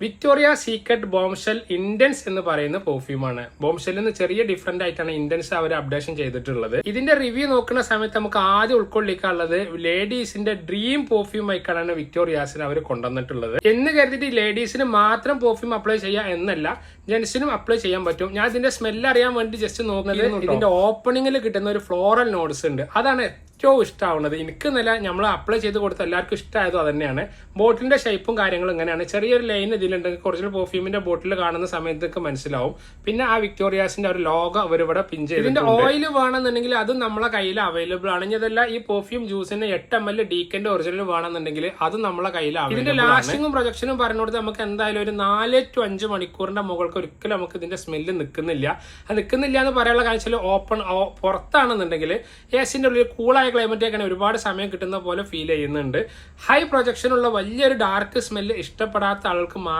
Victoria secret ബോംഷെൽ intense എന്ന് പറയുന്ന പെർഫ്യൂമാണ്. ബോംഷെല്ലിൽ നിന്ന് ചെറിയ ഡിഫറെന്റ് ആയിട്ടാണ് ഇന്റൻസ് അവർ അപ്ഡേഷൻ ചെയ്തിട്ടുള്ളത്. ഇതിന്റെ റിവ്യൂ നോക്കുന്ന സമയത്ത് നമുക്ക് ആദ്യം ഉൾക്കൊള്ളിക്കാനുള്ളത് ലേഡീസിന്റെ ഡ്രീം പെർഫ്യൂം ആയിക്കാണ് വിക്ടോറിയാസിന് അവർ കൊണ്ടുവന്നിട്ടുള്ളത്. എന്ന് കരുതിയിട്ട് ലേഡീസിന് മാത്രം പെർഫ്യൂം അപ്ലൈ ചെയ്യുക എന്നല്ല, ജെന്റ്സിനും അപ്ലൈ ചെയ്യാൻ പറ്റും. ഞാൻ ഇതിന്റെ സ്മെല്ല് അറിയാൻ വേണ്ടി ജസ്റ്റ് നോക്കുന്നത് ഇതിന്റെ ഓപ്പണിംഗിൽ കിട്ടുന്ന ഒരു ഫ്ലോറൽ നോട്ട്സ് ഉണ്ട്, അതാണ് ഏറ്റവും ഇഷ്ടമാവുന്നത്. എനിക്ക് നല്ല നമ്മൾ അപ്ലൈ ചെയ്ത് കൊടുത്ത എല്ലാവർക്കും ഇഷ്ടമായതും അത് തന്നെയാണ്. ബോട്ടിലിന്റെ ഷേപ്പും കാര്യങ്ങളും ഇങ്ങനെയാണ്. ചെറിയൊരു ലൈൻ ഇതിലുണ്ടെങ്കിൽ കുറച്ച് പെർഫ്യൂമിന്റെ ബോട്ടിൽ കാണുന്ന സമയത്തൊക്കെ മനസ്സിലാവും. പിന്നെ ആ വിക്ടോറിയാസിന്റെ ഒരു ലോഗോ അവരിവിടെ പിൻ ചെയ്ത്. ഇതിന്റെ ഓയിൽ വേണമെന്നുണ്ടെങ്കിൽ അതും നമ്മളെ കയ്യിൽ അവൈലബിൾ ആണ്. ഇതല്ല ഈ പെർഫ്യൂം ജ്യൂസിന്റെ 8 ml ഡീക്കന്റെ ഒറിജിനൽ വേണമെന്നുണ്ടെങ്കിൽ അതും നമ്മളെ കയ്യിൽ അവൈലബിൾ. ഇതിന്റെ ലാസ്റ്റിങ്ങും പ്രൊജക്ഷനും പറഞ്ഞുകൊടുത്ത് നമുക്ക് എന്തായാലും ഒരു 4 to 5 മണിക്കൂറിന്റെ മുകൾക്ക് ഒരിക്കലും നമുക്ക് ഇതിന്റെ സ്മെല്ല് നിൽക്കുന്നില്ല. അത് നിൽക്കുന്നില്ല എന്ന് പറയാനുള്ള കാര്യം ഓപ്പൺ പുറത്താണെന്നുണ്ടെങ്കിൽ എസിന്റെ ഉള്ളിൽ കൂളായ ക്ലൈമറ്റൊക്കെയാണ് ഒരുപാട് സമയം കിട്ടുന്ന പോലെ ഫീൽ ചെയ്യുന്നുണ്ട്. ഹൈ പ്രൊജക്ഷൻ ഉള്ള വലിയൊരു ഡാർക്ക് സ്മെല്ല് ഇഷ്ടപ്പെടാത്ത ആൾക്ക്